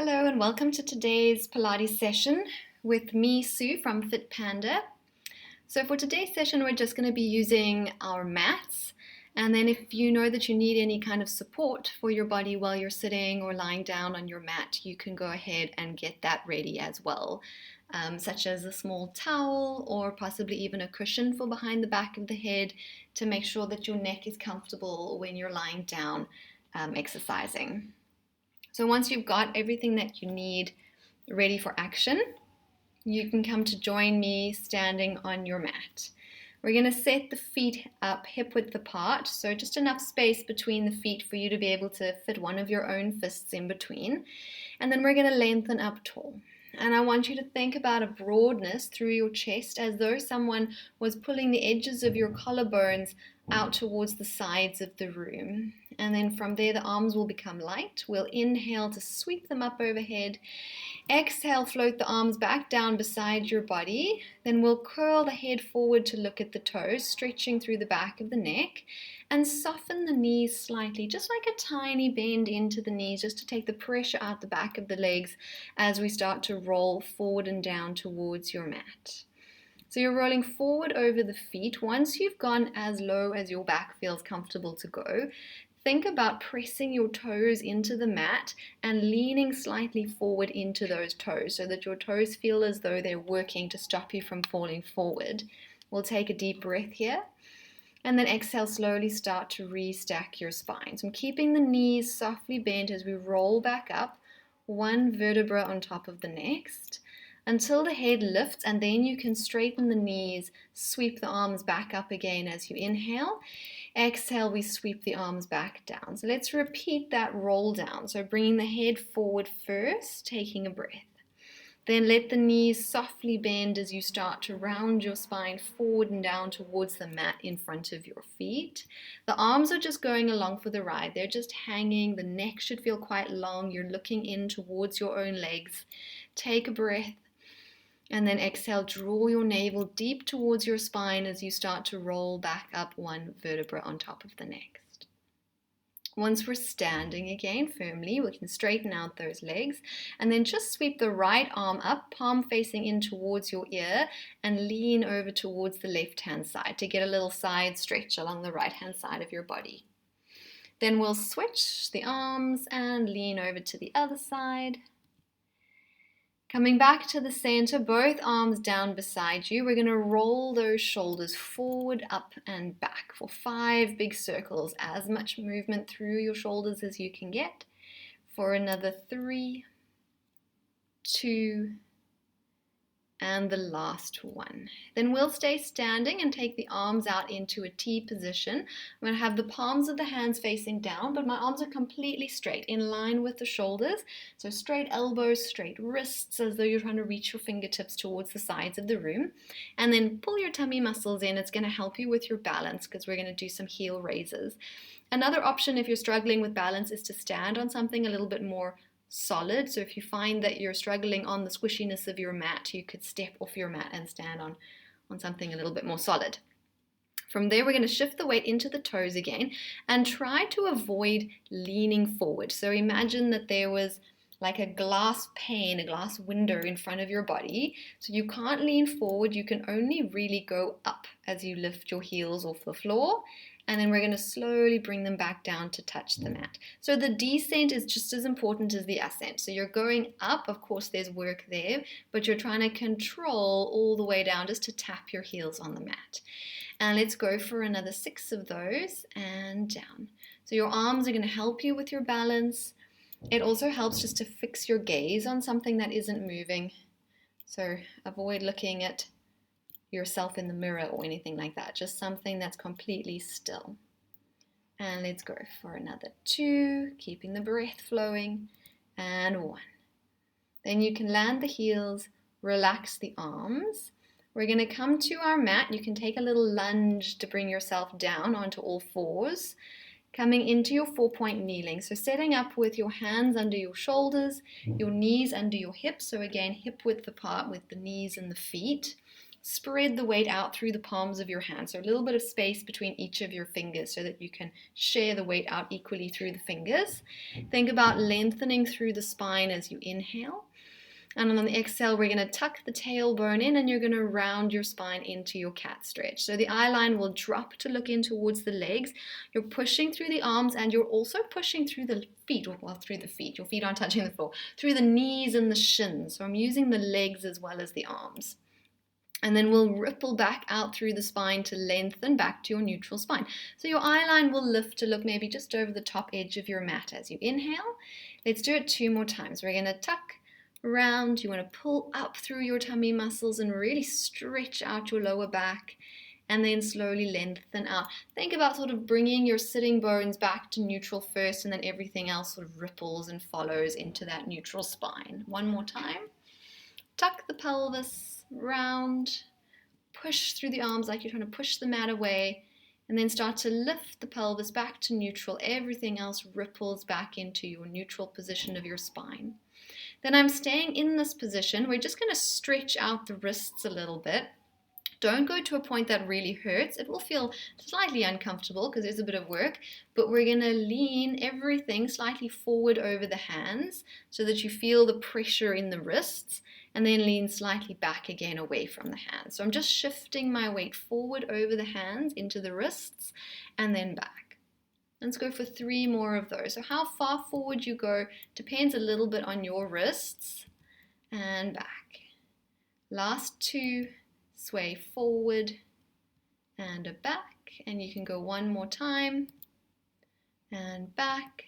Hello and welcome to today's Pilates session with me, Sue from Fit Panda. So for today's session, we're just going to be using our mats. And then if you know that you need any kind of support for your body while you're sitting or lying down on your mat, you can go ahead and get that ready as well, such as a small towel or possibly even a cushion for behind the back of the head to make sure that your neck is comfortable when you're lying down exercising. So once you've got everything that you need ready for action, you can come to join me standing on your mat. We're going to set the feet up hip width apart, so just enough space between the feet for you to be able to fit one of your own fists in between. And then we're going to lengthen up tall. And I want you to think about a broadness through your chest as though someone was pulling the edges of your collarbones out towards the sides of the room. And then from there, the arms will become light. We'll inhale to sweep them up overhead. Exhale, float the arms back down beside your body. Then we'll curl the head forward to look at the toes, stretching through the back of the neck. And soften the knees slightly, just like a tiny bend into the knees, just to take the pressure out the back of the legs as we start to roll forward and down towards your mat. So you're rolling forward over the feet. Once you've gone as low as your back feels comfortable to go, think about pressing your toes into the mat and leaning slightly forward into those toes so that your toes feel as though they're working to stop you from falling forward. We'll take a deep breath here. And then exhale, slowly start to restack your spine. So I'm keeping the knees softly bent as we roll back up, one vertebra on top of the next, until the head lifts, and then you can straighten the knees, sweep the arms back up again as you inhale. Exhale, we sweep the arms back down. So let's repeat that roll down. So bringing the head forward first, taking a breath. Then let the knees softly bend as you start to round your spine forward and down towards the mat in front of your feet. The arms are just going along for the ride. They're just hanging. The neck should feel quite long. You're looking in towards your own legs. Take a breath. And then exhale, draw your navel deep towards your spine as you start to roll back up one vertebra on top of the next. Once we're standing again firmly, we can straighten out those legs and then just sweep the right arm up, palm facing in towards your ear, and lean over towards the left-hand side to get a little side stretch along the right-hand side of your body. Then we'll switch the arms and lean over to the other side. Coming back to the center, both arms down beside you. We're going to roll those shoulders forward, up, and back for 5 big circles. As much movement through your shoulders as you can get. For another 3, 2, and the last one. Then we'll stay standing and take the arms out into a T position. I'm going to have the palms of the hands facing down, but my arms are completely straight, in line with the shoulders. So straight elbows, straight wrists, as though you're trying to reach your fingertips towards the sides of the room. And then pull your tummy muscles in. It's going to help you with your balance because we're going to do some heel raises. Another option if you're struggling with balance is to stand on something a little bit more solid. So if you find that you're struggling on the squishiness of your mat, you could step off your mat and stand on something a little bit more solid. From there, we're going to shift the weight into the toes again and try to avoid leaning forward. So imagine that there was like a glass pane, a glass window in front of your body. So you can't lean forward. You can only really go up as you lift your heels off the floor. And then we're going to slowly bring them back down to touch the mat. So the descent is just as important as the ascent. So you're going up, of course there's work there, but you're trying to control all the way down just to tap your heels on the mat. And let's go for another 6 of those and down. So your arms are going to help you with your balance. It also helps just to fix your gaze on something that isn't moving. So avoid looking at yourself in the mirror or anything like that. Just something that's completely still. And let's go for another 2, keeping the breath flowing, and 1. Then you can land the heels, relax the arms. We're going to come to our mat. You can take a little lunge to bring yourself down onto all fours. Coming into your 4-point kneeling. So setting up with your hands under your shoulders, your knees under your hips. So again, hip width apart with the knees and the feet. spread the weight out through the palms of your hands. So a little bit of space between each of your fingers so that you can share the weight out equally through the fingers. Think about lengthening through the spine as you inhale. And on the exhale, we're going to tuck the tailbone in and you're going to round your spine into your cat stretch. So the eye line will drop to look in towards the legs. You're pushing through the arms and you're also pushing through the feet, well, through the feet. Your feet aren't touching the floor. Through the knees and the shins. So I'm using the legs as well as the arms. And then we'll ripple back out through the spine to lengthen back to your neutral spine. So your eye line will lift to look maybe just over the top edge of your mat as you inhale. Let's do it 2 more times. We're going to tuck, round. You want to pull up through your tummy muscles and really stretch out your lower back, and then slowly lengthen out. Think about sort of bringing your sitting bones back to neutral first, and then everything else sort of ripples and follows into that neutral spine. 1 more time. Tuck the pelvis, round, push through the arms like you're trying to push the mat away, and then start to lift the pelvis back to neutral. Everything else ripples back into your neutral position of your spine. Then I'm staying in this position. We're just going to stretch out the wrists a little bit. Don't go to a point that really hurts. It will feel slightly uncomfortable because there's a bit of work, but we're going to lean everything slightly forward over the hands so that you feel the pressure in the wrists, and then lean slightly back again away from the hands. So I'm just shifting my weight forward over the hands into the wrists and then back. Let's go for 3 more of those. So how far forward you go depends a little bit on your wrists. And back. Last 2, sway forward and back. And you can go 1 more time and back.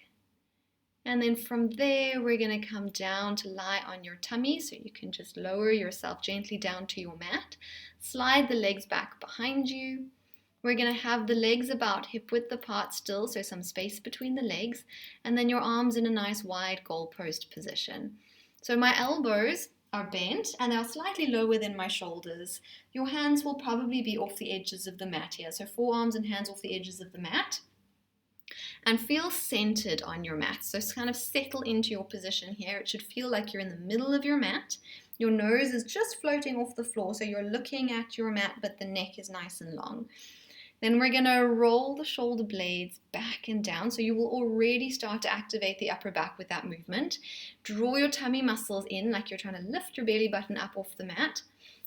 And then from there, we're going to come down to lie on your tummy. So you can just lower yourself gently down to your mat. Slide the legs back behind you. We're going to have the legs about hip width apart still, so some space between the legs, and then your arms in a nice wide goalpost position. So my elbows are bent and they're slightly lower than my shoulders. Your hands will probably be off the edges of the mat here, so forearms and hands off the edges of the mat. And feel centered on your mat. So kind of settle into your position here. It should feel like you're in the middle of your mat. Your nose is just floating off the floor, so you're looking at your mat, but the neck is nice and long. Then we're going to roll the shoulder blades back and down. So you will already start to activate the upper back with that movement. Draw your tummy muscles in like you're trying to lift your belly button up off the mat.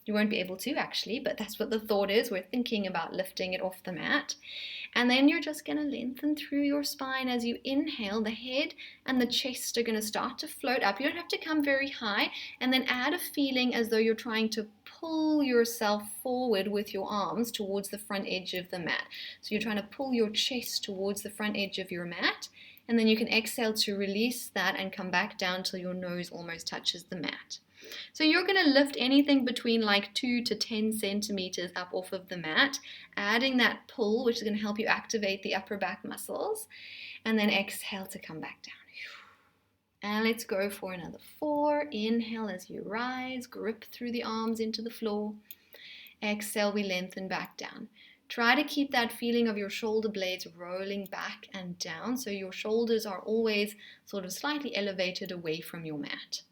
You won't be able to actually, but that's what the thought is. We're thinking about lifting it off the mat. And then you're just going to lengthen through your spine as you inhale. The head and the chest are going to start to float up. You don't have to come very high. And then add a feeling as though you're trying to pull yourself forward with your arms towards the front edge of the mat. So you're trying to pull your chest towards the front edge of your mat. And then you can exhale to release that and come back down till your nose almost touches the mat. So you're going to lift anything between like 2 to 10 centimeters up off of the mat, adding that pull, which is going to help you activate the upper back muscles, and then exhale to come back down. And let's go for another 4. Inhale as you rise, grip through the arms into the floor. Exhale, we lengthen back down. Try to keep that feeling of your shoulder blades rolling back and down, so your shoulders are always sort of slightly elevated away from your mat.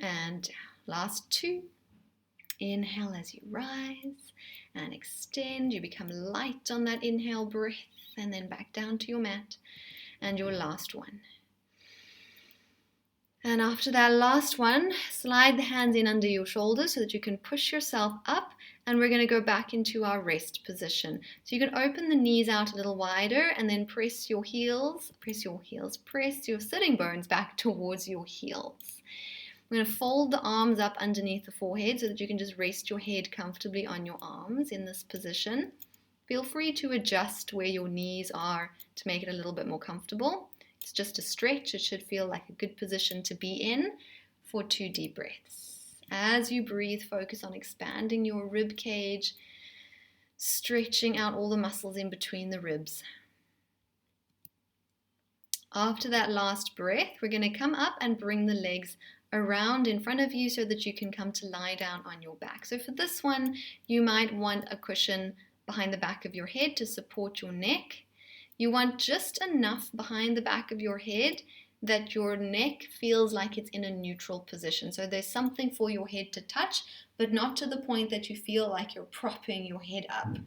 And last 2. Inhale as you rise and extend. You become light on that inhale breath, and then back down to your mat. And your last one. And after that last one, slide the hands in under your shoulders so that you can push yourself up, and we're going to go back into our rest position. So you can open the knees out a little wider and then press your sitting bones back towards your heels. I'm going to fold the arms up underneath the forehead so that you can just rest your head comfortably on your arms in this position. Feel free to adjust where your knees are to make it a little bit more comfortable. It's just a stretch. It should feel like a good position to be in for 2 deep breaths. As you breathe, focus on expanding your rib cage, stretching out all the muscles in between the ribs. After that last breath, we're going to come up and bring the legs around in front of you so that you can come to lie down on your back. So for this one, you might want a cushion behind the back of your head to support your neck. You want just enough behind the back of your head that your neck feels like it's in a neutral position. So there's something for your head to touch, but not to the point that you feel like you're propping your head up.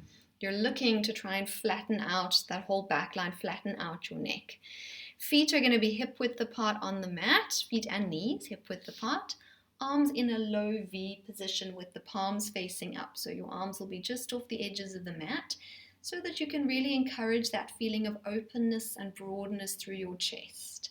You're looking to try and flatten out that whole back line, flatten out your neck. Feet are going to be hip width apart on the mat, feet and knees hip width apart. Arms in a low V position with the palms facing up. So your arms will be just off the edges of the mat so that you can really encourage that feeling of openness and broadness through your chest.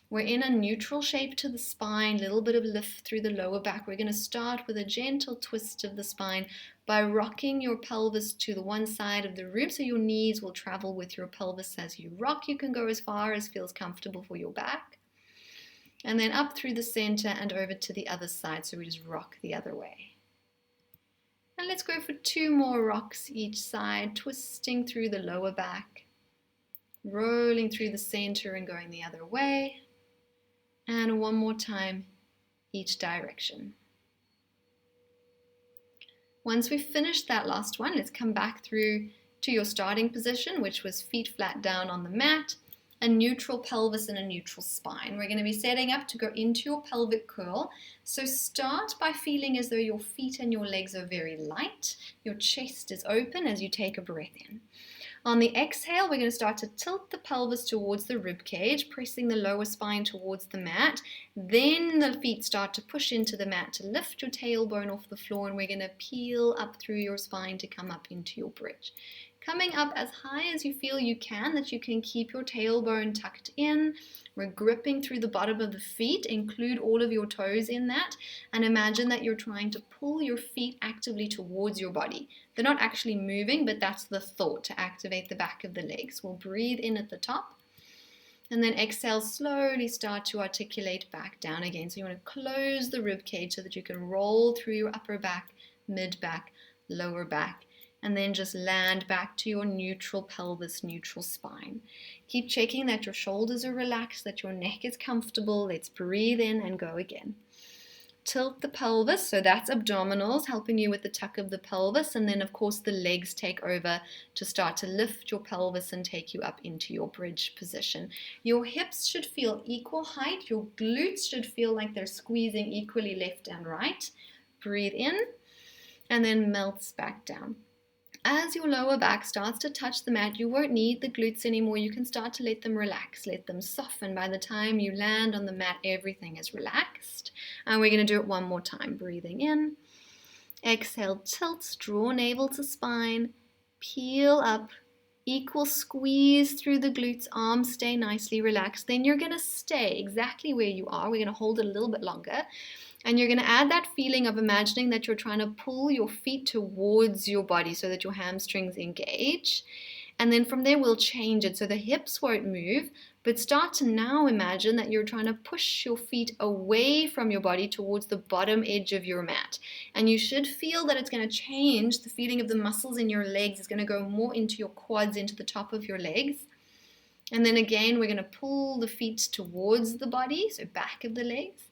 We're in a neutral shape to the spine, little bit of lift through the lower back. We're going to start with a gentle twist of the spine by rocking your pelvis to the one side of the room, so your knees will travel with your pelvis as you rock. You can go as far as feels comfortable for your back. And then up through the center and over to the other side, so we just rock the other way. And let's go for 2 more rocks each side, twisting through the lower back, rolling through the center and going the other way. And 1 more time, each direction. Once we've finished that last one, let's come back through to your starting position, which was feet flat down on the mat, a neutral pelvis and a neutral spine. We're going to be setting up to go into your pelvic curl. So start by feeling as though your feet and your legs are very light. Your chest is open as you take a breath in. On the exhale, we're going to start to tilt the pelvis towards the rib cage, pressing the lower spine towards the mat. Then the feet start to push into the mat to lift your tailbone off the floor, and we're going to peel up through your spine to come up into your bridge. Coming up as high as you feel you can, that you can keep your tailbone tucked in. We're gripping through the bottom of the feet. Include all of your toes in that, and imagine that you're trying to pull your feet actively towards your body. They're not actually moving, but that's the thought, to activate the back of the legs. We'll breathe in at the top, and then exhale, slowly start to articulate back down again. So you want to close the rib cage so that you can roll through your upper back, mid back, lower back, and then just land back to your neutral pelvis, neutral spine. Keep checking that your shoulders are relaxed, that your neck is comfortable. Let's breathe in and go again. Tilt the pelvis, so that's abdominals, helping you with the tuck of the pelvis, and then of course the legs take over to start to lift your pelvis and take you up into your bridge position. Your hips should feel equal height, your glutes should feel like they're squeezing equally left and right. Breathe in, and then melts back down. As your lower back starts to touch the mat, you won't need the glutes anymore. You can start to let them relax, let them soften. By the time you land on the mat, everything is relaxed. And we're going to do it 1 more time. Breathing in. Exhale, tilt, draw navel to spine. Peel up. Equal squeeze through the glutes, arms stay nicely relaxed. Then you're going to stay exactly where you are. We're going to hold it a little bit longer. And you're going to add that feeling of imagining that you're trying to pull your feet towards your body so that your hamstrings engage. And then from there, we'll change it so the hips won't move, but start to now imagine that you're trying to push your feet away from your body towards the bottom edge of your mat. And you should feel that it's going to change. The feeling of the muscles in your legs is going to go more into your quads, into the top of your legs. And then again, we're going to pull the feet towards the body, so back of the legs.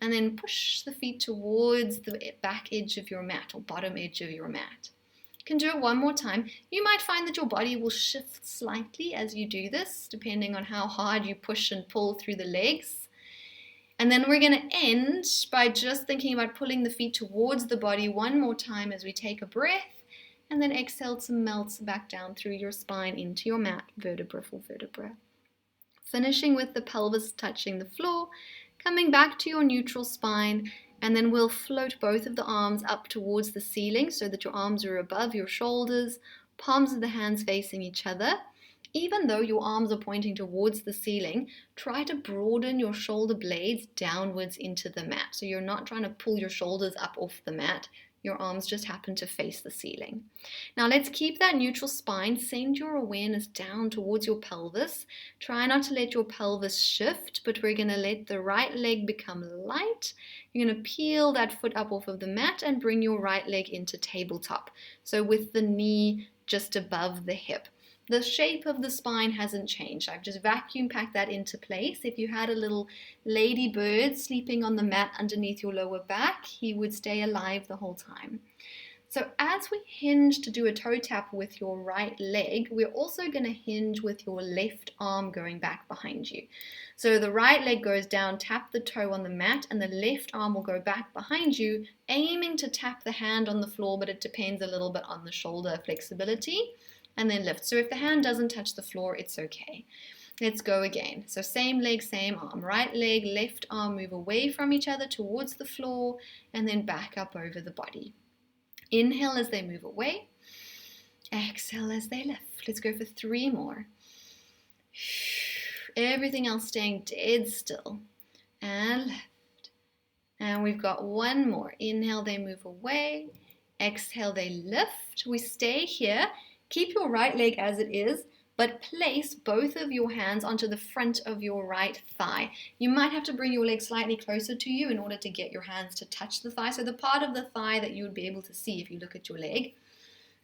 And then push the feet towards the back edge of your mat or bottom edge of your mat. You can do it 1 more time. You might find that your body will shift slightly as you do this, depending on how hard you push and pull through the legs. And then we're going to end by just thinking about pulling the feet towards the body 1 more time as we take a breath. And then exhale to melt back down through your spine into your mat, vertebra for vertebra. Finishing with the pelvis touching the floor. Coming back to your neutral spine, and then we'll float both of the arms up towards the ceiling so that your arms are above your shoulders, palms of the hands facing each other. Even though your arms are pointing towards the ceiling, try to broaden your shoulder blades downwards into the mat. So you're not trying to pull your shoulders up off the mat. Your arms just happen to face the ceiling. Now let's keep that neutral spine. Send your awareness down towards your pelvis. Try not to let your pelvis shift, but we're going to let the right leg become light. You're going to peel that foot up off of the mat and bring your right leg into tabletop. So with the knee just above the hip. The shape of the spine hasn't changed. I've just vacuum packed that into place. If you had a little ladybird sleeping on the mat underneath your lower back, he would stay alive the whole time. So as we hinge to do a toe tap with your right leg, we're also going to hinge with your left arm going back behind you. So the right leg goes down, tap the toe on the mat, and the left arm will go back behind you, aiming to tap the hand on the floor, but it depends a little bit on the shoulder flexibility, and then lift. So if the hand doesn't touch the floor, it's okay. Let's go again. So same leg, same arm. Right leg, left arm move away from each other towards the floor, and then back up over the body. Inhale as they move away. Exhale as they lift. Let's go for 3 more. Everything else staying dead still. And lift. And we've got 1 more. Inhale, they move away. Exhale, they lift. We stay here. Keep your right leg as it is, but place both of your hands onto the front of your right thigh. You might have to bring your leg slightly closer to you in order to get your hands to touch the thigh. So the part of the thigh that you would be able to see if you look at your leg.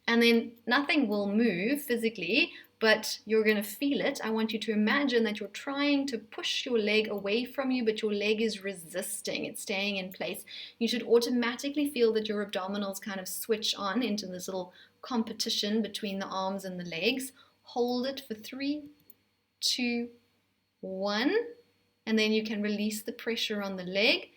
And then nothing will move physically, but you're going to feel it. I want you to imagine that you're trying to push your leg away from you, but your leg is resisting. It's staying in place. You should automatically feel that your abdominals kind of switch on into this little competition between the arms and the legs. Hold it for 3, 2, 1, and then you can release the pressure on the leg.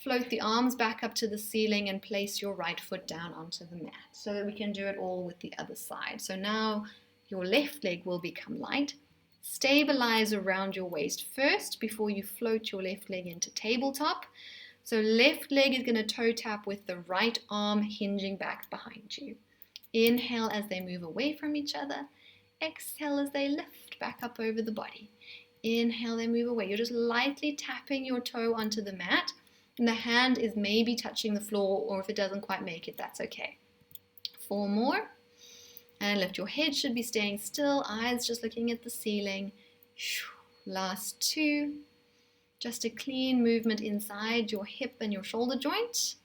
Float the arms back up to the ceiling and place your right foot down onto the mat so that we can do it all with the other side. So now your left leg will become light. Stabilize around your waist first before you float your left leg into tabletop. So left leg is going to toe tap with the right arm hinging back behind you. Inhale as they move away from each other. Exhale as they lift back up over the body. Inhale, they move away. You're just lightly tapping your toe onto the mat, and the hand is maybe touching the floor, or if it doesn't quite make it, that's okay. 4 more. And lift. Your head should be staying still, eyes just looking at the ceiling. Last 2. Just a clean movement inside your hip and your shoulder joint.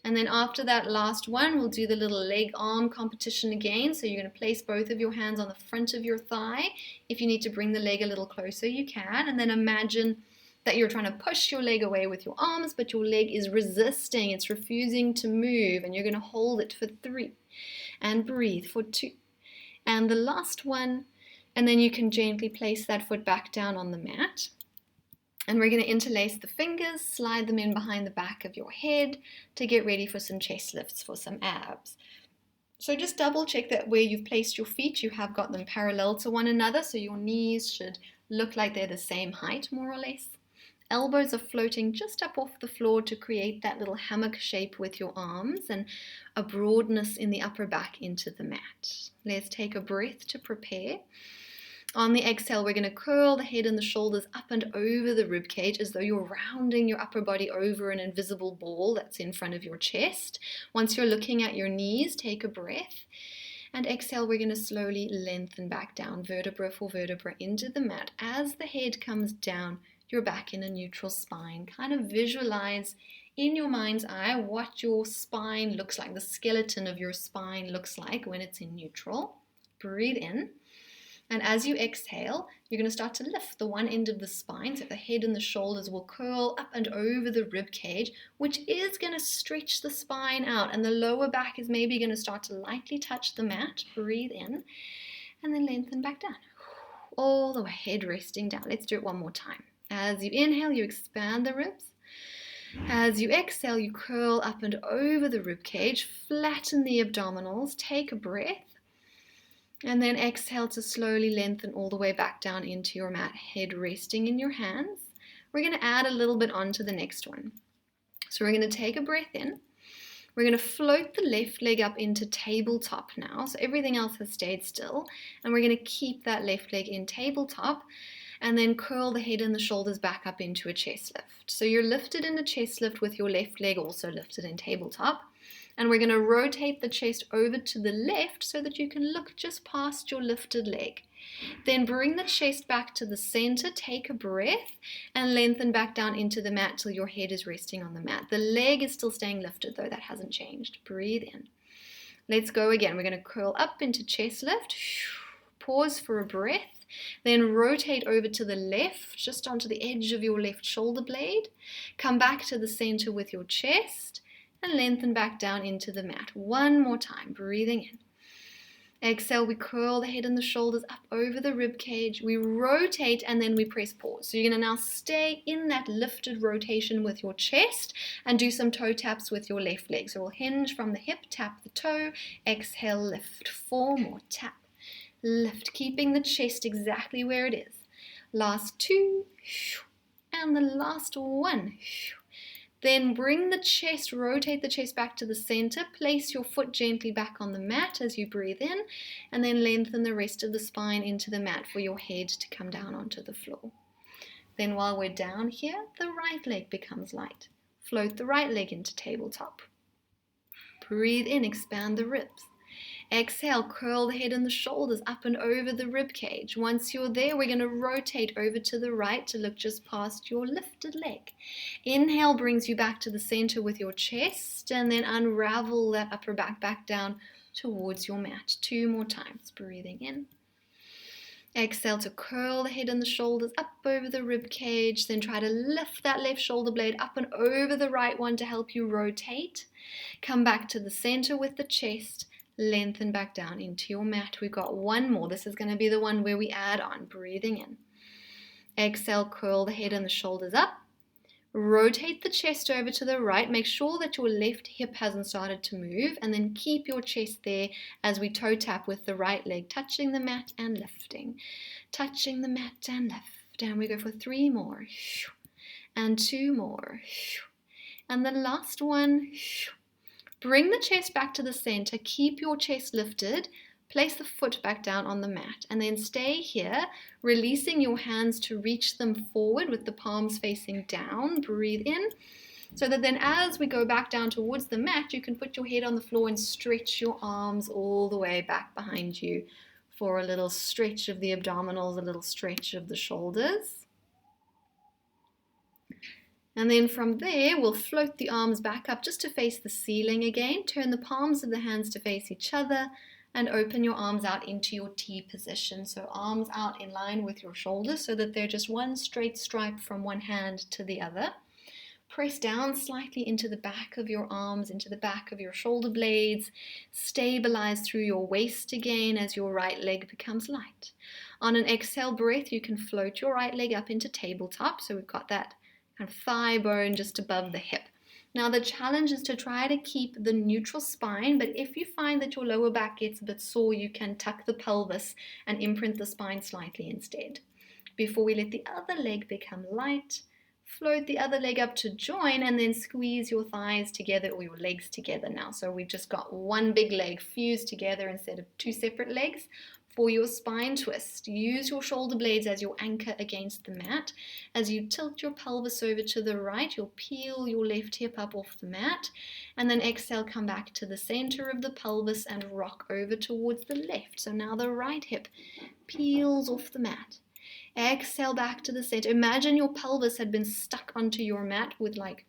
And then after that last one, we'll do the little leg arm competition again. So you're going to place both of your hands on the front of your thigh. If you need to bring the leg a little closer, you can. And then imagine that you're trying to push your leg away with your arms, but your leg is resisting. It's refusing to move. And you're going to hold it for 3. And breathe for 2. And the last one. And then you can gently place that foot back down on the mat. And we're going to interlace the fingers, slide them in behind the back of your head to get ready for some chest lifts for some abs. So just double check that where you've placed your feet, you have got them parallel to one another, so your knees should look like they're the same height, more or less. Elbows are floating just up off the floor to create that little hammock shape with your arms and a broadness in the upper back into the mat. Let's take a breath to prepare. On the exhale, we're going to curl the head and the shoulders up and over the rib cage as though you're rounding your upper body over an invisible ball that's in front of your chest. Once you're looking at your knees, take a breath. And exhale, we're going to slowly lengthen back down, vertebra for vertebra, into the mat. As the head comes down, you're back in a neutral spine. Kind of visualize in your mind's eye what your spine looks like, the skeleton of your spine looks like when it's in neutral. Breathe in. And as you exhale, you're going to start to lift the one end of the spine, so the head and the shoulders will curl up and over the rib cage, which is going to stretch the spine out, and the lower back is maybe going to start to lightly touch the mat. Breathe in, and then lengthen back down. All the way, head resting down. Let's do it one more time. As you inhale, you expand the ribs. As you exhale, you curl up and over the rib cage, flatten the abdominals, take a breath. And then exhale to slowly lengthen all the way back down into your mat, head resting in your hands. We're going to add a little bit on to the next one. So we're going to take a breath in. We're going to float the left leg up into tabletop now. So everything else has stayed still. And we're going to keep that left leg in tabletop and then curl the head and the shoulders back up into a chest lift. So you're lifted in a chest lift with your left leg also lifted in tabletop. And we're going to rotate the chest over to the left so that you can look just past your lifted leg. Then bring the chest back to the center, take a breath, and lengthen back down into the mat till your head is resting on the mat. The leg is still staying lifted though, that hasn't changed. Breathe in. Let's go again. We're going to curl up into chest lift. Pause for a breath. Then rotate over to the left, just onto the edge of your left shoulder blade. Come back to the center with your chest. and lengthen back down into the mat. One more time, breathing in. Exhale, we curl the head and the shoulders up over the rib cage. We rotate and then we press pause. So you're going to now stay in that lifted rotation with your chest and do some toe taps with your left leg. So we'll hinge from the hip, tap the toe, exhale, lift. 4 more, tap, lift, keeping the chest exactly where it is. Last 2, and the last 1. Then bring the chest, rotate the chest back to the center, place your foot gently back on the mat as you breathe in, and then lengthen the rest of the spine into the mat for your head to come down onto the floor. Then while we're down here, the right leg becomes light. Float the right leg into tabletop. Breathe in, expand the ribs. Exhale, curl the head and the shoulders up and over the rib cage. Once you're there, we're going to rotate over to the right to look just past your lifted leg. Inhale brings you back to the center with your chest, and then unravel that upper back down towards your mat. 2 more times, breathing in. Exhale to curl the head and the shoulders up over the rib cage. Then try to lift that left shoulder blade up and over the right one to help you rotate. Come back to the center with the chest. Lengthen back down into your mat. We've got 1 more. This is going to be the one where we add on. Breathing in. Exhale, curl the head and the shoulders up. Rotate the chest over to the right. Make sure that your left hip hasn't started to move. And then keep your chest there as we toe tap with the right leg, touching the mat and lifting. Touching the mat and lift. And we go for 3 more. And 2 more. And the last one. Bring the chest back to the center, keep your chest lifted, place the foot back down on the mat, and then stay here, releasing your hands to reach them forward with the palms facing down. Breathe in, so that then as we go back down towards the mat, you can put your head on the floor and stretch your arms all the way back behind you for a little stretch of the abdominals, a little stretch of the shoulders. And then from there, we'll float the arms back up just to face the ceiling again. Turn the palms of the hands to face each other and open your arms out into your T position. So arms out in line with your shoulders so that they're just one straight stripe from one hand to the other. Press down slightly into the back of your arms, into the back of your shoulder blades. Stabilize through your waist again as your right leg becomes light. On an exhale breath, you can float your right leg up into tabletop. So we've got that kind of thigh bone just above the hip. Now the challenge is to try to keep the neutral spine, but if you find that your lower back gets a bit sore, you can tuck the pelvis and imprint the spine slightly instead. Before we let the other leg become light, float the other leg up to join and then squeeze your thighs together or your legs together now. So we've just got one big leg fused together instead of 2 separate legs. For your spine twist, use your shoulder blades as your anchor against the mat. As you tilt your pelvis over to the right, you'll peel your left hip up off the mat. And then exhale, come back to the center of the pelvis and rock over towards the left. So now the right hip peels off the mat. Exhale back to the center. Imagine your pelvis had been stuck onto your mat with like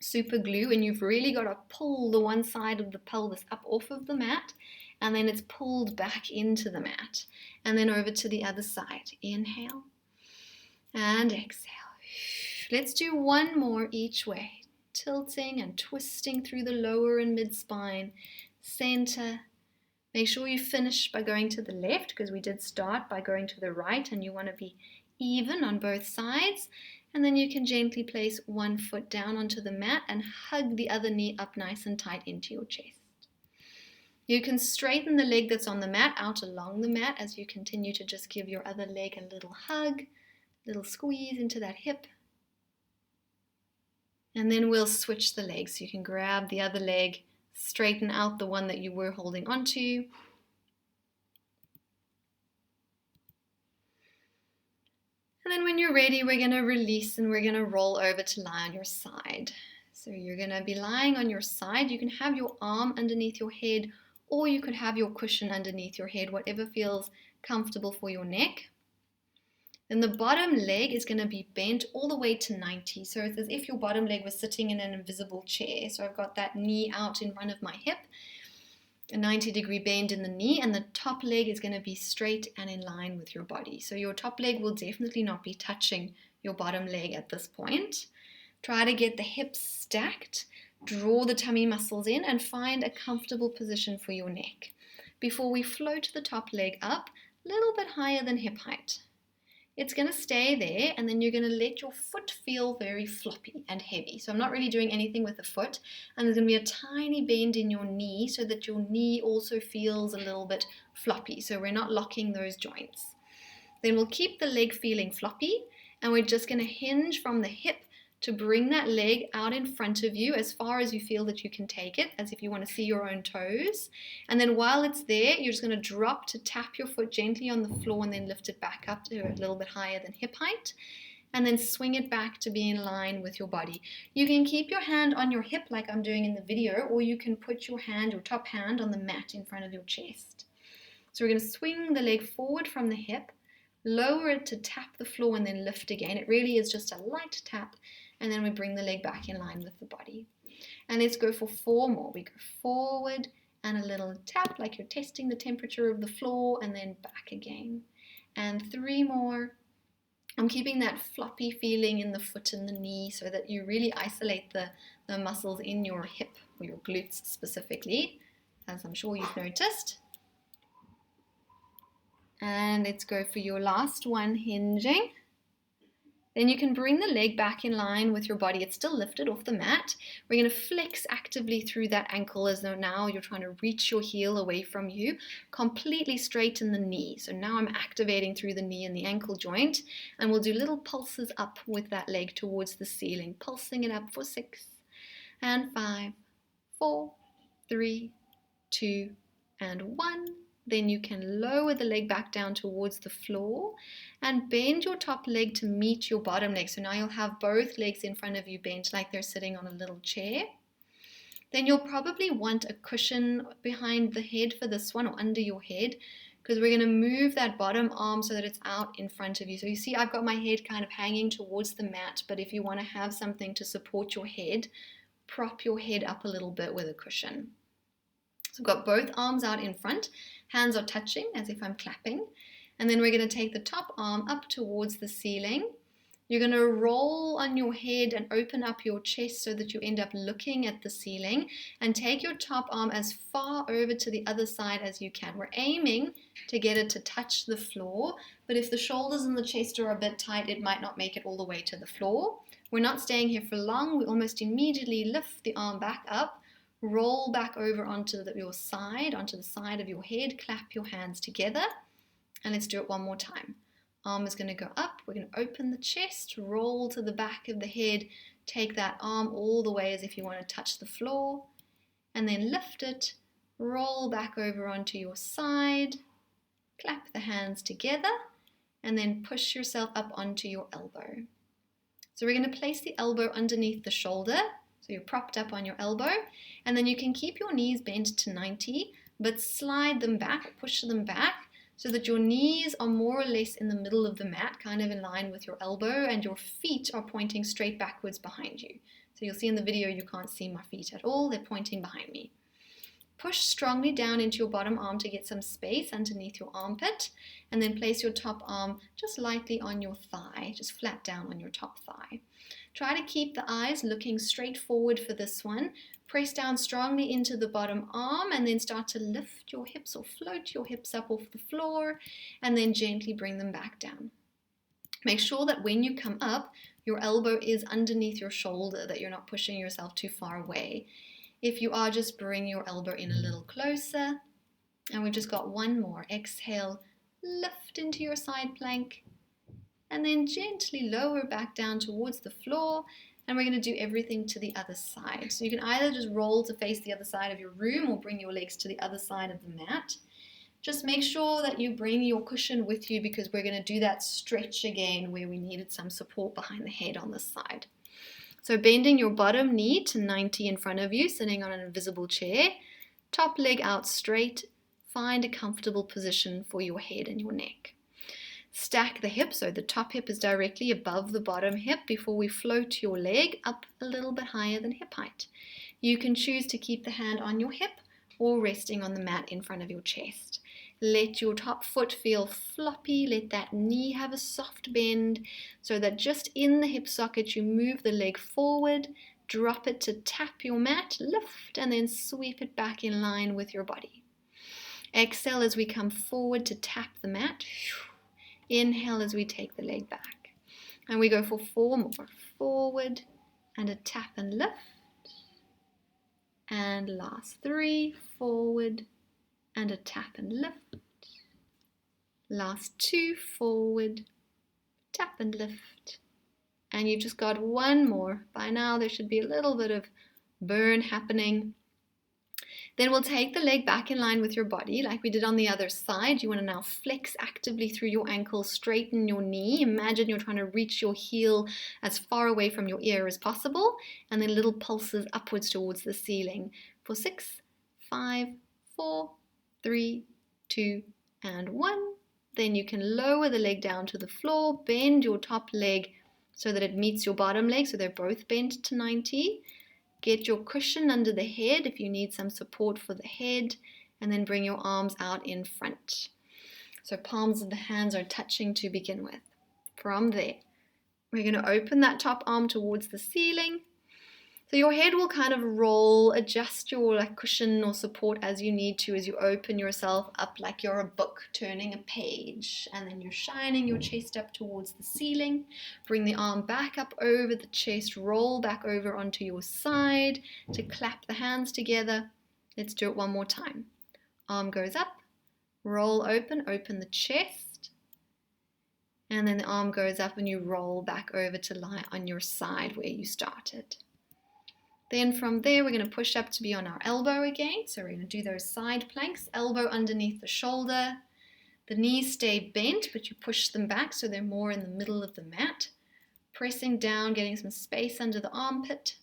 super glue, and you've really got to pull the one side of the pelvis up off of the mat, and then it's pulled back into the mat, and then over to the other side. Inhale and exhale. Let's do 1 more each way, tilting and twisting through the lower and mid spine. Center. Make sure you finish by going to the left, because we did start by going to the right, and you want to be even on both sides. And then you can gently place 1 foot down onto the mat and hug the other knee up nice and tight into your chest. You can straighten the leg that's on the mat out along the mat as you continue to just give your other leg a little hug, little squeeze into that hip. And then we'll switch the legs. So you can grab the other leg, straighten out the one that you were holding onto. And then when you're ready, we're going to release and we're going to roll over to lie on your side. So you're going to be lying on your side. You can have your arm underneath your head, or you could have your cushion underneath your head, whatever feels comfortable for your neck. Then the bottom leg is going to be bent all the way to 90. So it's as if your bottom leg was sitting in an invisible chair. So I've got that knee out in front of my hip, a 90-degree bend in the knee, and the top leg is going to be straight and in line with your body. So your top leg will definitely not be touching your bottom leg at this point. Try to get the hips stacked. Draw the tummy muscles in and find a comfortable position for your neck before we float the top leg up a little bit higher than hip height. It's going to stay there, and then you're going to let your foot feel very floppy and heavy. So I'm not really doing anything with the foot, and there's going to be a tiny bend in your knee so that your knee also feels a little bit floppy. So we're not locking those joints. Then we'll keep the leg feeling floppy, and we're just going to hinge from the hip to bring that leg out in front of you as far as you feel that you can take it, as if you want to see your own toes. And then while it's there, you're just going to drop to tap your foot gently on the floor and then lift it back up to a little bit higher than hip height. And then swing it back to be in line with your body. You can keep your hand on your hip like I'm doing in the video, or you can put your top hand on the mat in front of your chest. So we're going to swing the leg forward from the hip, lower it to tap the floor and then lift again. It really is just a light tap, and then we bring the leg back in line with the body. And let's go for 4 more. We go forward and a little tap like you're testing the temperature of the floor, and then back again. And 3 more. I'm keeping that floppy feeling in the foot and the knee so that you really isolate the muscles in your hip, or your glutes specifically, as I'm sure you've noticed. And let's go for your last one, hinging. Then you can bring the leg back in line with your body. It's still lifted off the mat. We're going to flex actively through that ankle as though now you're trying to reach your heel away from you. Completely straighten the knee. So now I'm activating through the knee and the ankle joint. And we'll do little pulses up with that leg towards the ceiling. Pulsing it up for 6 and 5, 4, 3, 2, and 1. Then you can lower the leg back down towards the floor and bend your top leg to meet your bottom leg. So now you'll have both legs in front of you bent like they're sitting on a little chair. Then you'll probably want a cushion behind the head for this one, or under your head, because we're going to move that bottom arm so that it's out in front of you. So you see I've got my head kind of hanging towards the mat, but if you want to have something to support your head, prop your head up a little bit with a cushion. So I've got both arms out in front, hands are touching as if I'm clapping, and then we're going to take the top arm up towards the ceiling. You're going to roll on your head and open up your chest so that you end up looking at the ceiling, and take your top arm as far over to the other side as you can. We're aiming to get it to touch the floor, but if the shoulders and the chest are a bit tight, it might not make it all the way to the floor. We're not staying here for long. We almost immediately lift the arm back up, roll back over onto the side of your head, clap your hands together, and let's do it one more time. Arm is going to go up, we're going to open the chest, roll to the back of the head, take that arm all the way as if you want to touch the floor, and then lift it, roll back over onto your side, clap the hands together, and then push yourself up onto your elbow. So we're going to place the elbow underneath the shoulder. So you're propped up on your elbow, and then you can keep your knees bent to 90, but slide them back, push them back, so that your knees are more or less in the middle of the mat, kind of in line with your elbow, and your feet are pointing straight backwards behind you. So you'll see in the video you can't see my feet at all, they're pointing behind me. Push strongly down into your bottom arm to get some space underneath your armpit, and then place your top arm just lightly on your thigh, just flat down on your top thigh. Try to keep the eyes looking straight forward for this one. Press down strongly into the bottom arm, and then start to lift your hips or float your hips up off the floor, and then gently bring them back down. Make sure that when you come up, your elbow is underneath your shoulder, that you're not pushing yourself too far away. If you are, just bring your elbow in a little closer. And we've just got one more. Exhale, lift into your side plank, and then gently lower back down towards the floor. And we're going to do everything to the other side. So you can either just roll to face the other side of your room, or bring your legs to the other side of the mat. Just make sure that you bring your cushion with you, because we're going to do that stretch again where we needed some support behind the head on this side. So bending your bottom knee to 90 in front of you, sitting on an invisible chair, top leg out straight, find a comfortable position for your head and your neck. Stack the hips, so the top hip is directly above the bottom hip before we float your leg up a little bit higher than hip height. You can choose to keep the hand on your hip or resting on the mat in front of your chest. Let your top foot feel floppy, let that knee have a soft bend, so that just in the hip socket you move the leg forward, drop it to tap your mat, lift, and then sweep it back in line with your body. Exhale as we come forward to tap the mat. Inhale as we take the leg back. And we go for 4 more. Forward and a tap and lift. And last 3, forward and a tap and lift. Last 2, forward, tap and lift. And you've just got 1 more. By now there should be a little bit of burn happening. Then we'll take the leg back in line with your body like we did on the other side. You want to now flex actively through your ankle, straighten your knee. Imagine you're trying to reach your heel as far away from your ear as possible, and then little pulses upwards towards the ceiling for 6, 5, 4, 3, 2, and 1. Then you can lower the leg down to the floor, bend your top leg so that it meets your bottom leg, so they're both bent to 90. Get your cushion under the head if you need some support for the head, and then bring your arms out in front. So palms of the hands are touching to begin with. From there, we're going to open that top arm towards the ceiling. So your head will kind of roll, adjust your cushion or support as you need to as you open yourself up like you're a book turning a page. And then you're shining your chest up towards the ceiling. Bring the arm back up over the chest, roll back over onto your side to clap the hands together. Let's do it one more time. Arm goes up, roll open the chest. And then the arm goes up and you roll back over to lie on your side where you started. Then from there, we're going to push up to be on our elbow again. So we're going to do those side planks, elbow underneath the shoulder. The knees stay bent, but you push them back so they're more in the middle of the mat. Pressing down, getting some space under the armpit.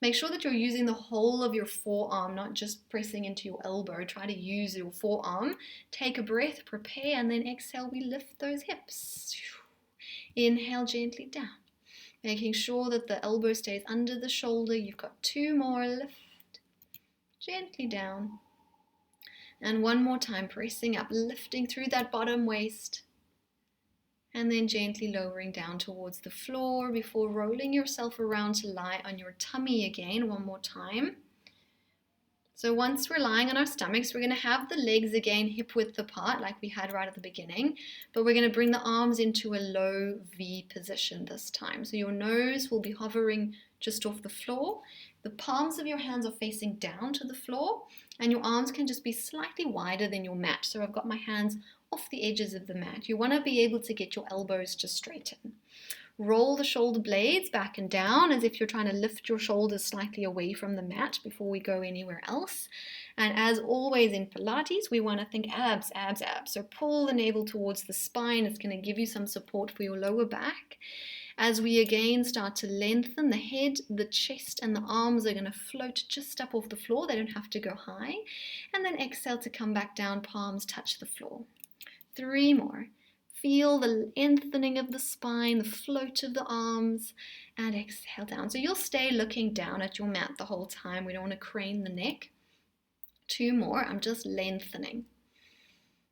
Make sure that you're using the whole of your forearm, not just pressing into your elbow. Try to use your forearm. Take a breath, prepare, and then exhale, we lift those hips. Inhale gently down. Making sure that the elbow stays under the shoulder. You've got 2 more. Lift. Gently down. And 1 more time, pressing up, lifting through that bottom waist. And then gently lowering down towards the floor before rolling yourself around to lie on your tummy again. 1 more time. So once we're lying on our stomachs, we're going to have the legs again hip width apart like we had right at the beginning, but we're going to bring the arms into a low V position this time. So your nose will be hovering just off the floor. The palms of your hands are facing down to the floor, and your arms can just be slightly wider than your mat. So I've got my hands off the edges of the mat. You want to be able to get your elbows to straighten. Roll the shoulder blades back and down as if you're trying to lift your shoulders slightly away from the mat before we go anywhere else. And as always in Pilates, we want to think abs, abs, abs. So pull the navel towards the spine. It's going to give you some support for your lower back. As we again start to lengthen the head, the chest and the arms are going to float just up off the floor. They don't have to go high. And then exhale to come back down, palms touch the floor. 3 more. Feel the lengthening of the spine, the float of the arms, and exhale down. So you'll stay looking down at your mat the whole time. We don't want to crane the neck. 2 more. I'm just lengthening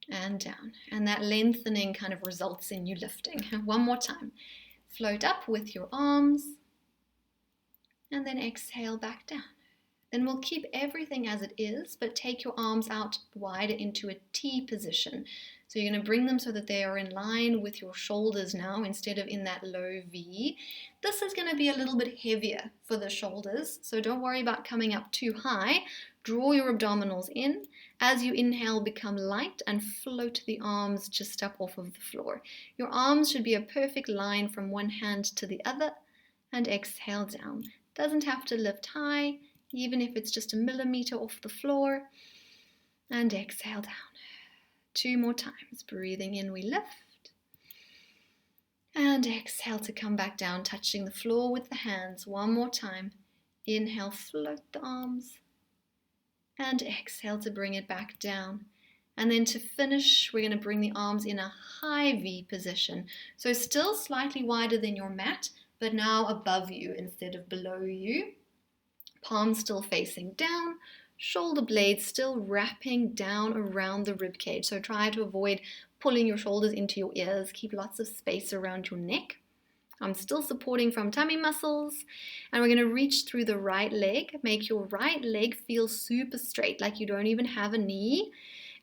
and down. And that lengthening kind of results in you lifting. 1 more time. Float up with your arms, and then exhale back down. Then we'll keep everything as it is, but take your arms out wider into a T position. So you're going to bring them so that they are in line with your shoulders now instead of in that low V. This is going to be a little bit heavier for the shoulders, so don't worry about coming up too high. Draw your abdominals in. As you inhale, become light and float the arms just up off of the floor. Your arms should be a perfect line from one hand to the other, and exhale down. Doesn't have to lift high, even if it's just a millimeter off the floor, and exhale down. 2 more times. Breathing in, we lift, and exhale to come back down, touching the floor with the hands. 1 more time. Inhale, float the arms, and exhale to bring it back down. And then to finish, we're going to bring the arms in a high V position. So still slightly wider than your mat, but now above you instead of below you. Palms still facing down, shoulder blades still wrapping down around the rib cage. So try to avoid pulling your shoulders into your ears. Keep lots of space around your neck. I'm still supporting from tummy muscles. And we're going to reach through the right leg. Make your right leg feel super straight, like you don't even have a knee.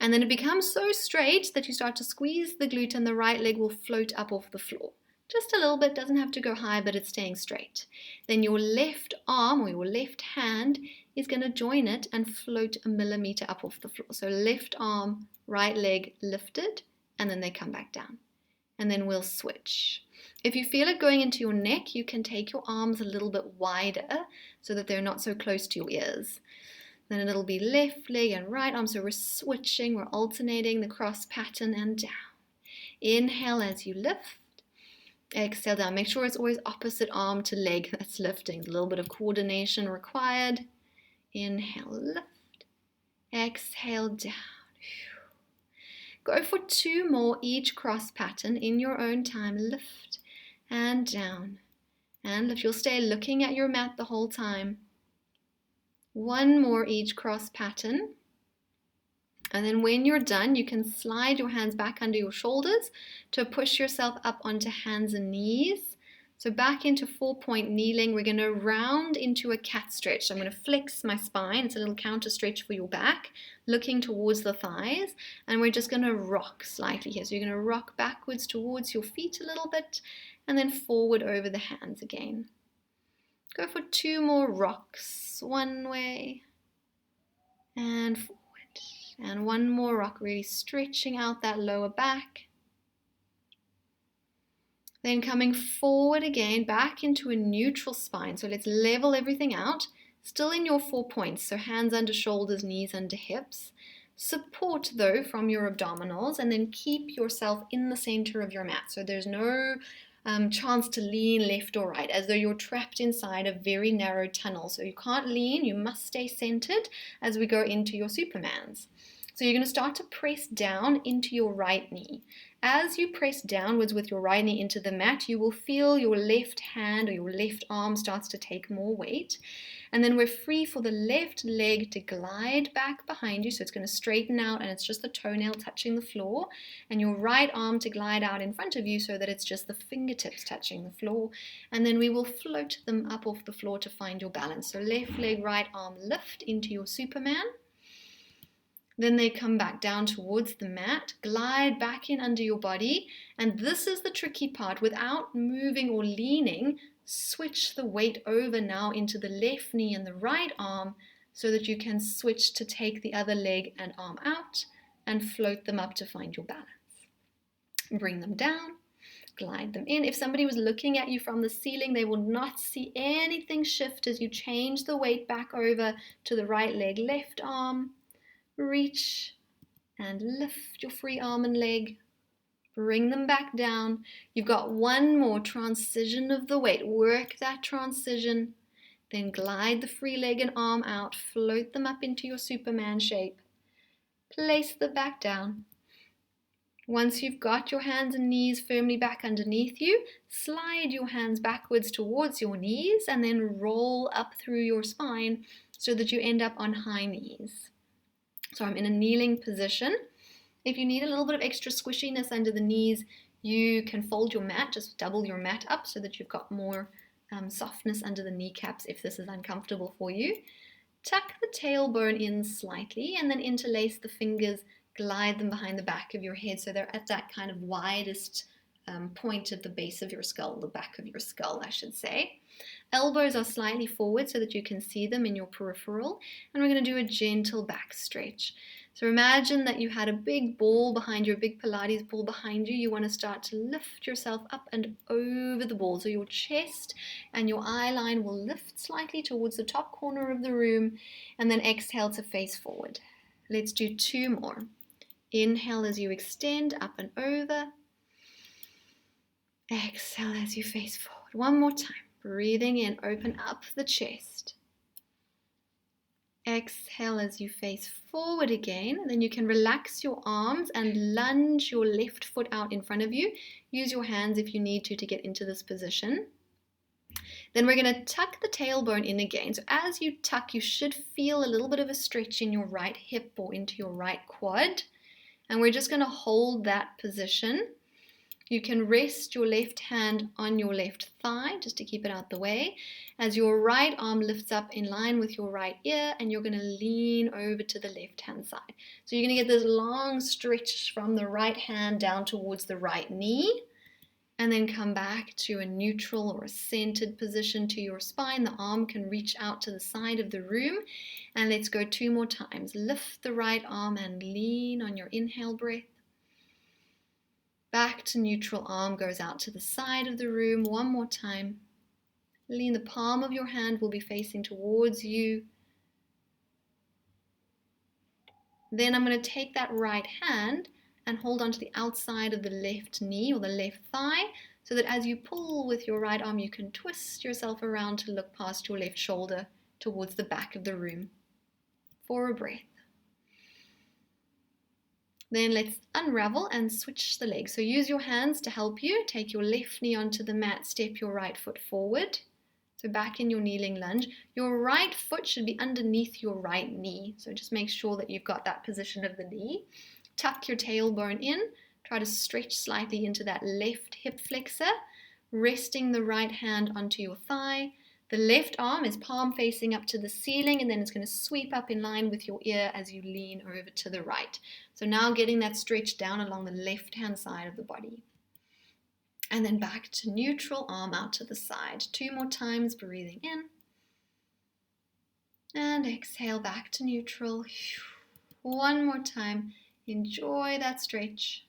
And then it becomes so straight that you start to squeeze the glute and the right leg will float up off the floor. Just a little bit, doesn't have to go high, but it's staying straight. Then your left arm or your left hand is going to join it and float a millimeter up off the floor. So left arm, right leg lifted, and then they come back down. And then we'll switch. If you feel it going into your neck, you can take your arms a little bit wider so that they're not so close to your ears. Then it'll be left leg and right arm. So we're switching, we're alternating the cross pattern and down. Inhale as you lift. Exhale down. Make sure it's always opposite arm to leg that's lifting. A little bit of coordination required. Inhale, lift. Exhale, down. Go for 2 more each cross pattern in your own time. Lift and down. And lift. You'll stay looking at your mat the whole time. 1 more each cross pattern. And then when you're done, you can slide your hands back under your shoulders to push yourself up onto hands and knees. So back into 4-point kneeling. We're going to round into a cat stretch. So I'm going to flex my spine. It's a little counter stretch for your back, looking towards the thighs. And we're just going to rock slightly here. So you're going to rock backwards towards your feet a little bit and then forward over the hands again. Go for 2 more rocks. 1 way and forward. And 1 more rock, really stretching out that lower back. Then coming forward again, back into a neutral spine. So let's level everything out. Still in your 4 points. So hands under shoulders, knees under hips. Support though from your abdominals and then keep yourself in the center of your mat. So there's no chance to lean left or right, as though you're trapped inside a very narrow tunnel. So you can't lean, you must stay centered as we go into your Supermans. So you're going to start to press down into your right knee. As you press downwards with your right knee into the mat, you will feel your left hand or your left arm starts to take more weight. And then we're free for the left leg to glide back behind you. So it's going to straighten out and it's just the toenail touching the floor. And your right arm to glide out in front of you so that it's just the fingertips touching the floor. And then we will float them up off the floor to find your balance. So left leg, right arm lift into your Superman. Then they come back down towards the mat, glide back in under your body. And this is the tricky part. Without moving or leaning, switch the weight over now into the left knee and the right arm so that you can switch to take the other leg and arm out and float them up to find your balance. Bring them down, glide them in. If somebody was looking at you from the ceiling, they will not see anything shift as you change the weight back over to the right leg, left arm. Reach and lift your free arm and leg. Bring them back down. You've got 1 more transition of the weight. Work that transition. Then glide the free leg and arm out. Float them up into your Superman shape. Place them back down. Once you've got your hands and knees firmly back underneath you, slide your hands backwards towards your knees and then roll up through your spine so that you end up on high knees. So I'm in a kneeling position. If you need a little bit of extra squishiness under the knees, you can fold your mat, just double your mat up so that you've got more softness under the kneecaps if this is uncomfortable for you. Tuck the tailbone in slightly and then interlace the fingers, glide them behind the back of your head so they're at that kind of widest point at the base of your skull, the back of your skull, I should say. Elbows are slightly forward so that you can see them in your peripheral. And we're going to do a gentle back stretch. So imagine that you had a big ball behind you, a big Pilates ball behind you. You want to start to lift yourself up and over the ball. So your chest and your eye line will lift slightly towards the top corner of the room. And then exhale to face forward. Let's do 2 more. Inhale as you extend up and over. Exhale as you face forward. 1 more time. Breathing in, open up the chest. Exhale as you face forward again. Then you can relax your arms and lunge your left foot out in front of you. Use your hands if you need to get into this position. Then we're going to tuck the tailbone in again. So as you tuck, you should feel a little bit of a stretch in your right hip or into your right quad. And we're just going to hold that position. You can rest your left hand on your left thigh just to keep it out the way as your right arm lifts up in line with your right ear, and you're going to lean over to the left hand side. So you're going to get this long stretch from the right hand down towards the right knee, and then come back to a neutral or a centered position to your spine. The arm can reach out to the side of the room, and let's go 2 more times. Lift the right arm and lean on your inhale breath. Back to neutral, arm goes out to the side of the room. 1 more time. Lean, the palm of your hand will be facing towards you. Then I'm going to take that right hand and hold onto the outside of the left knee or the left thigh, so that as you pull with your right arm, you can twist yourself around to look past your left shoulder towards the back of the room for a breath. Then let's unravel and switch the legs. So use your hands to help you. Take your left knee onto the mat, step your right foot forward. So back in your kneeling lunge. Your right foot should be underneath your right knee. So just make sure that you've got that position of the knee. Tuck your tailbone in. Try to stretch slightly into that left hip flexor, resting the right hand onto your thigh. The left arm is palm facing up to the ceiling, and then it's going to sweep up in line with your ear as you lean over to the right. So now getting that stretch down along the left-hand side of the body. And then back to neutral, arm out to the side. 2 more times, breathing in. And exhale back to neutral. 1 more time. Enjoy that stretch.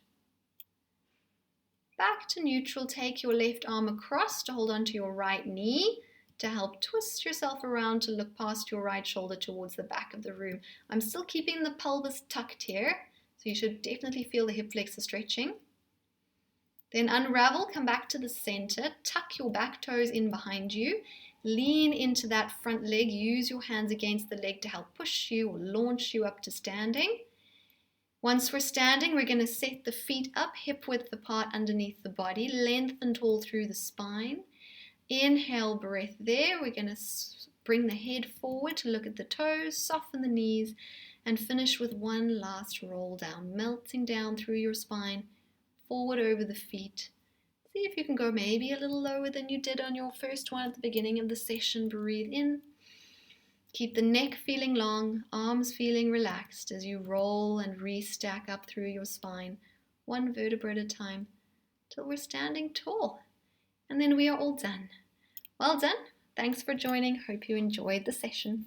Back to neutral, take your left arm across to hold onto your right knee, to help twist yourself around to look past your right shoulder towards the back of the room. I'm still keeping the pelvis tucked here, so you should definitely feel the hip flexor stretching. Then unravel, come back to the center, tuck your back toes in behind you, lean into that front leg, use your hands against the leg to help push you or launch you up to standing. Once we're standing, we're going to set the feet up, hip width apart underneath the body, lengthen tall through the spine. Inhale, breath there. We're going to bring the head forward to look at the toes, soften the knees, and finish with one last roll down, melting down through your spine, forward over the feet. See if you can go maybe a little lower than you did on your first one at the beginning of the session. Breathe in. Keep the neck feeling long, arms feeling relaxed as you roll and restack up through your spine, 1 vertebra at a time, till we're standing tall. And then we are all done. Well done. Thanks for joining. Hope you enjoyed the session.